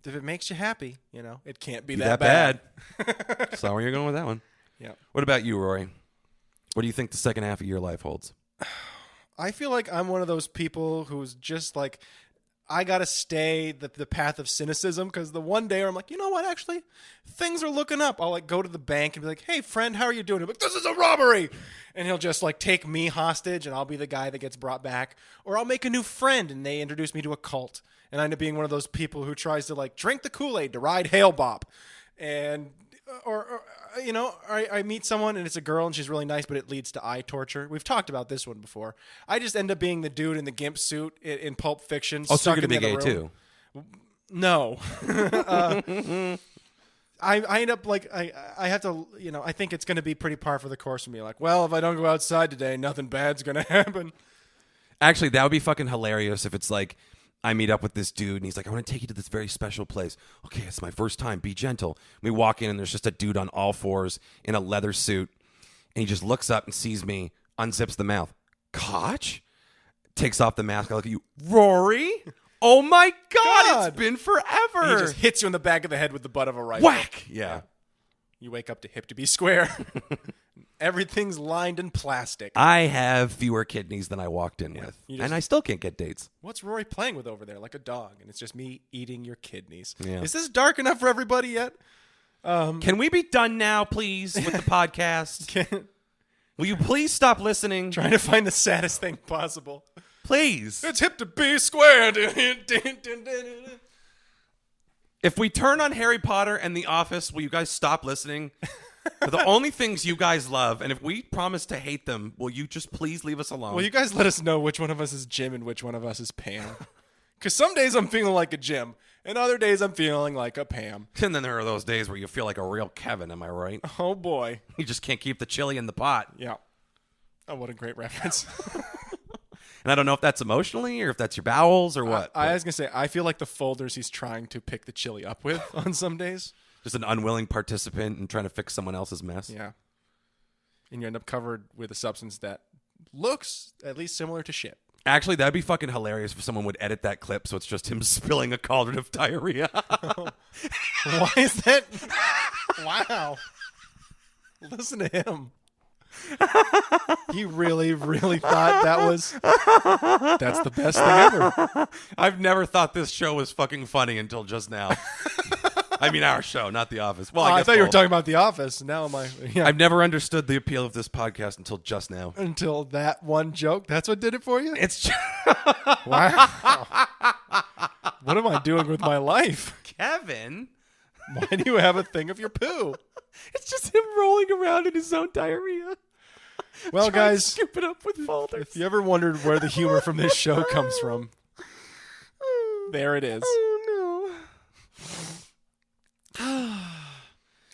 If it makes you happy, it can't be that bad. Saw where you're going with that one. Yeah. What about you, Rory? What do you think the second half of your life holds? I feel like I'm one of those people who's just I got to stay the path of cynicism, because the one day where I'm like, you know what, actually, things are looking up. I'll like go to the bank and be like, hey, friend, how are you doing? I'm like, this is a robbery. And he'll just like take me hostage, and I'll be the guy that gets brought back. Or I'll make a new friend, and they introduce me to a cult. And I end up being one of those people who tries to like drink the Kool-Aid to ride Hail Bop. And or you know, I meet someone and it's a girl and she's really nice, but it leads to eye torture. We've talked about this one before. I just end up being the dude in the gimp suit in Pulp Fiction. Oh, so you're going to be gay too? No. I end up like, I have to, you know, I think it's going to be pretty par for the course for me. Like, well, if I don't go outside today, nothing bad's going to happen. Actually, that would be fucking hilarious if it's like, I meet up with this dude, and he's like, I want to take you to this very special place. Okay, it's my first time. Be gentle. We walk in, and there's just a dude on all fours in a leather suit, and he just looks up and sees me, unzips the mouth. Koch? Takes off the mask. I look at you. Rory? Oh, my God. It's been forever. And he just hits you in the back of the head with the butt of a rifle. Whack! Yeah. You wake up to hip to be square. Everything's lined in plastic. I have fewer kidneys than I walked in with. And I still can't get dates. What's Rory playing with over there? Like a dog. And it's just me eating your kidneys. Yeah. Is this dark enough for everybody yet? Can we be done now, please, with the podcast? Will you please stop listening? Trying to find the saddest thing possible. Please. It's hip to be square. If we turn on Harry Potter and The Office, will you guys stop listening? They're the only things you guys love, and if we promise to hate them, will you just please leave us alone? Will you guys let us know which one of us is Jim and which one of us is Pam? Because some days I'm feeling like a Jim, and other days I'm feeling like a Pam. And then there are those days where you feel like a real Kevin, am I right? Oh, boy. You just can't keep the chili in the pot. Yeah. Oh, what a great reference. And I don't know if that's emotionally or if that's your bowels or what. I was going to say, I feel like the folders he's trying to pick the chili up with on some days. Just an unwilling participant and trying to fix someone else's mess. Yeah. And you end up covered with a substance that looks at least similar to shit. Actually, that'd be fucking hilarious if someone would edit that clip so it's just him spilling a cauldron of diarrhea. Why is that? Wow. Listen to him. He really, really thought that's the best thing ever. I've never thought this show was fucking funny until just now. I mean, our show, not The Office. Well, I thought you were talking about The Office. Now I've never understood the appeal of this podcast until just now. Until that one joke. That's what did it for you? It's just... Wow. What am I doing with my life? Kevin? Why do you have a thing of your poo? It's just him rolling around in his own diarrhea. Well, guys, scoop it up with folders. If you ever wondered where the humor from this show comes from, there it is. Oh, no.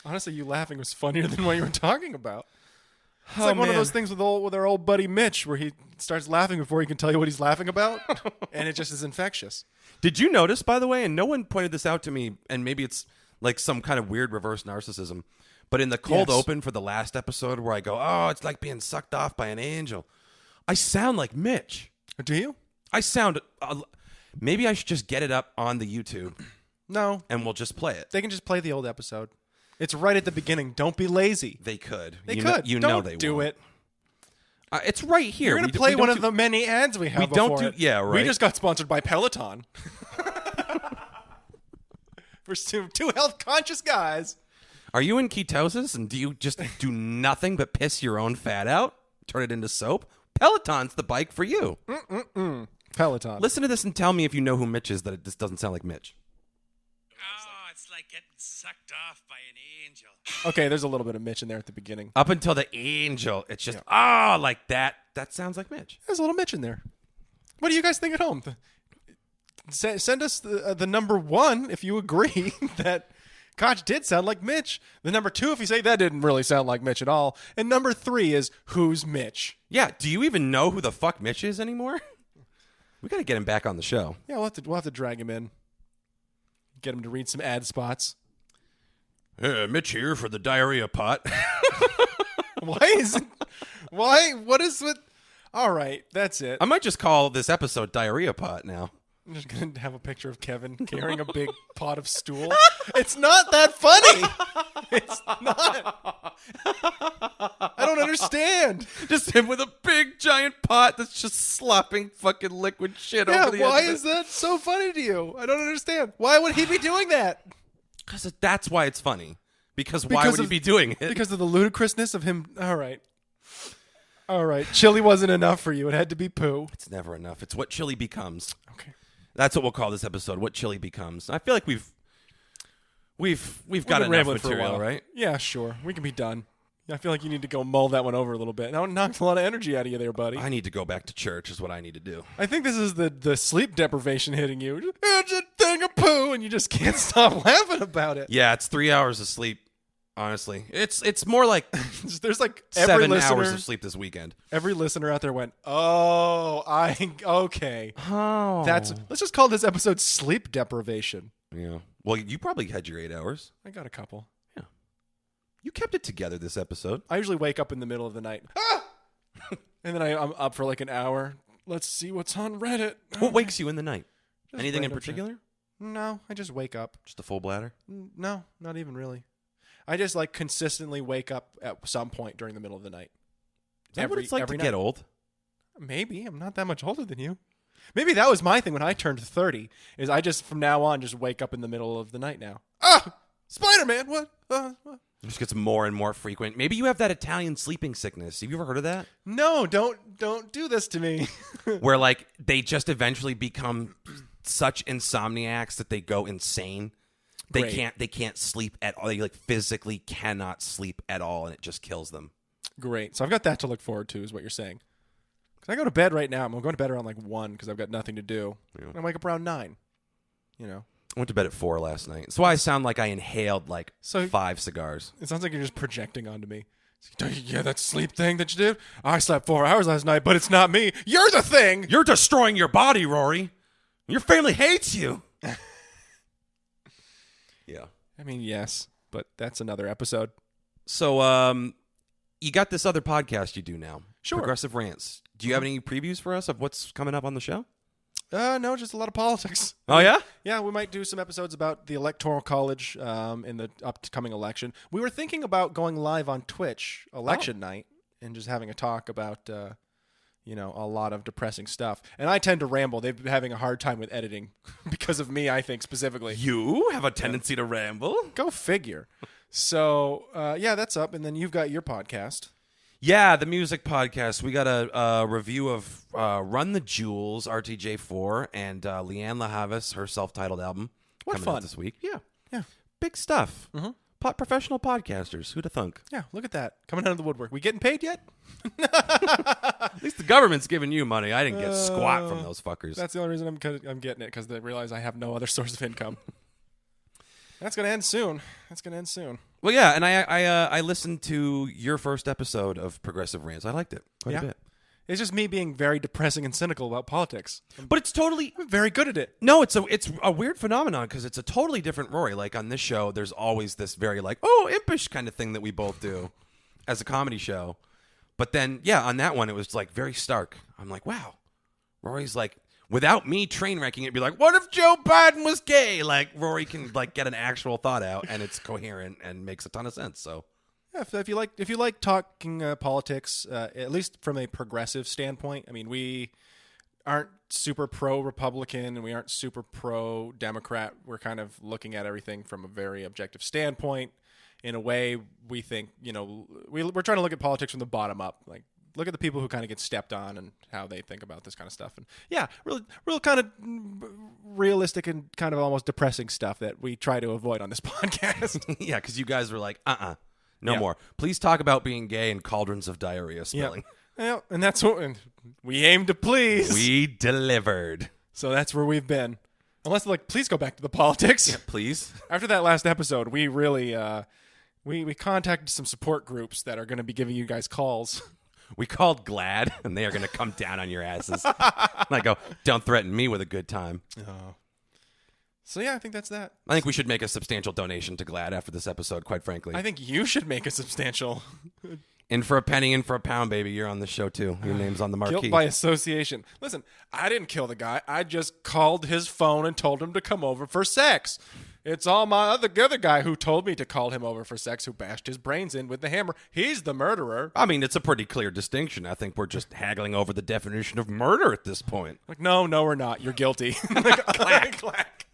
Honestly, you laughing was funnier than what you were talking about. It's like one of those things with our old buddy Mitch, where he starts laughing before he can tell you what he's laughing about, and it just is infectious. Did you notice, by the way, and no one pointed this out to me, and maybe it's like some kind of weird reverse narcissism, but in the cold open for the last episode where I go, oh, it's like being sucked off by an angel, I sound like Mitch. Do you? I sound... maybe I should just get it up on the YouTube. No. And we'll just play it. They can just play the old episode. It's right at the beginning. Don't be lazy. They could. They could. You don't know they do won't. it. It's right here. You're going to play one of the many ads we have we before don't do, it. Yeah, right. We just got sponsored by Peloton. For two health-conscious guys. Are you in ketosis and do you just do nothing but piss your own fat out? Turn it into soap? Peloton's the bike for you. Peloton. Listen to this and tell me if you know who Mitch is, that this doesn't sound like Mitch. Oh, it's like getting sucked off by an angel. Okay, there's a little bit of Mitch in there at the beginning. Up until the angel, it's just, like that. That sounds like Mitch. There's a little Mitch in there. What do you guys think at home? Send us the number 1 if you agree that Koch did sound like Mitch. The number 2 if you say that didn't really sound like Mitch at all. And number 3 is, who's Mitch? Yeah, do you even know who the fuck Mitch is anymore? We got to get him back on the show. Yeah, we'll have to drag him in. Get him to read some ad spots. Mitch here for the diarrhea pot. Why? What is it? All right, that's it. I might just call this episode Diarrhea Pot now. I'm just going to have a picture of Kevin carrying a big pot of stool. It's not that funny. It's not. I don't understand. Just him with a big giant pot that's just slopping fucking liquid shit over the edge. Why is that so funny to you? I don't understand. Why would he be doing that? Because that's why it's funny. Because why would he be doing it? Because of the ludicrousness of him. All right. Chili wasn't enough for you. It had to be poo. It's never enough. It's what chili becomes. Okay. That's what we'll call this episode. What chili becomes. I feel like we've got enough material, right? Yeah, sure. We can be done. I feel like you need to go mull that one over a little bit. Now it knocked a lot of energy out of you there, buddy. I need to go back to church is what I need to do. I think this is the sleep deprivation hitting you. It's a thing of poo, and you just can't stop laughing about it. Yeah, it's 3 hours of sleep. Honestly, it's more like there's like 7 hours of sleep this weekend. Every listener out there went, okay. Oh, let's just call this episode sleep deprivation. Yeah. Well, you probably had your 8 hours. I got a couple. Yeah. You kept it together this episode. I usually wake up in the middle of the night, and then I'm up for like an hour. Let's see what's on Reddit. What wakes you in the night? Just anything in particular? Shit. No, I just wake up. Just a full bladder? No, not even really. I just like consistently wake up at some point during the middle of the night. Is that what it's like to get old? Maybe. I'm not that much older than you. Maybe that was my thing when I turned 30, is I just, from now on, just wake up in the middle of the night now. Spider-Man, what? It just gets more and more frequent. Maybe you have that Italian sleeping sickness. Have you ever heard of that? No, don't do this to me. Where, like, they just eventually become such insomniacs that they go insane. They can't sleep at all. They like physically cannot sleep at all, and it just kills them. Great. So I've got that to look forward to, is what you're saying. Because I go to bed right now. I'm going to bed around like 1 because I've got nothing to do. Yeah. And I wake up around 9. You know. I went to bed at 4 last night. That's why I sound like I inhaled like 5 cigars. It sounds like you're just projecting onto me. Yeah, that sleep thing that you did? I slept 4 hours last night, but it's not me. You're the thing. You're destroying your body, Rory. Your family hates you. Yeah. I mean, yes, but that's another episode. So, you got this other podcast you do now. Sure. Progressive Rants. Do you have any previews for us of what's coming up on the show? No, just a lot of politics. Oh, yeah? Yeah, we might do some episodes about the Electoral College in the upcoming election. We were thinking about going live on Twitch election night and just having a talk about, a lot of depressing stuff. And I tend to ramble. They've been having a hard time with editing because of me, I think, specifically. You have a tendency to ramble? Go figure. So, that's up. And then you've got your podcast. Yeah, the music podcast. We got a review of Run the Jewels, RTJ4, and Leanne LaHavis, her self-titled album. What coming fun. out this week. Yeah. Yeah. Big stuff. Mm-hmm. Professional podcasters. Who'd have thunk? Yeah, look at that. Coming out of the woodwork. We getting paid yet? At least the government's giving you money. I didn't get squat from those fuckers. That's the only reason I'm getting it, because they realize I have no other source of income. That's going to end soon. Well, yeah, and I listened to your first episode of Progressive Rants. I liked it quite a bit. It's just me being very depressing and cynical about politics. But it's totally... I'm very good at it. No, it's a weird phenomenon because it's a totally different Rory. Like on this show, there's always this very impish kind of thing that we both do as a comedy show. But then, on that one, it was like very stark. I'm like, wow. Rory's like, without me train wrecking it, be like, what if Joe Biden was gay? Like Rory can like get an actual thought out and it's coherent and makes a ton of sense. So... Yeah, if you like talking politics, at least from a progressive standpoint, I mean, we aren't super pro-Republican and we aren't super pro-Democrat. We're kind of looking at everything from a very objective standpoint. In a way, we think, we're trying to look at politics from the bottom up. Like, look at the people who kind of get stepped on and how they think about this kind of stuff. And real kind of realistic and kind of almost depressing stuff that we try to avoid on this podcast. Yeah, because you guys were like, No more. Please talk about being gay and cauldrons of diarrhea spilling. Yeah, and that's what we aim to please. We delivered. So that's where we've been. Unless they're like, please go back to the politics. Yeah, please. After that last episode, we really we contacted some support groups that are going to be giving you guys calls. We called GLAD, and they are going to come down on your asses. And I go, don't threaten me with a good time. Oh. So, I think that's that. I think we should make a substantial donation to GLAD after this episode, quite frankly. I think you should make a substantial In for a penny, in for a pound, baby. You're on the show, too. Your name's on the marquee. Guilt by association. Listen, I didn't kill the guy. I just called his phone and told him to come over for sex. It's all the other guy who told me to call him over for sex who bashed his brains in with the hammer. He's the murderer. I mean, it's a pretty clear distinction. I think we're just haggling over the definition of murder at this point. Like, no, we're not. You're guilty. Clack. Clack.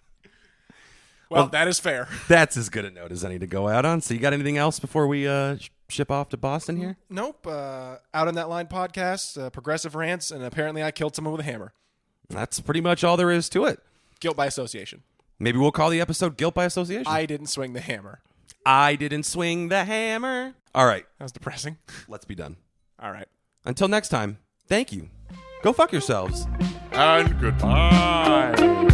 Well, that is fair. That's as good a note as any to go out on. So you got anything else before we ship off to Boston here? Nope. Out on That Line podcast, progressive rants, and apparently I killed someone with a hammer. That's pretty much all there is to it. Guilt by association. Maybe we'll call the episode Guilt by Association. I didn't swing the hammer. I didn't swing the hammer. All right. That was depressing. Let's be done. All right. Until next time, thank you. Go fuck yourselves. And goodbye.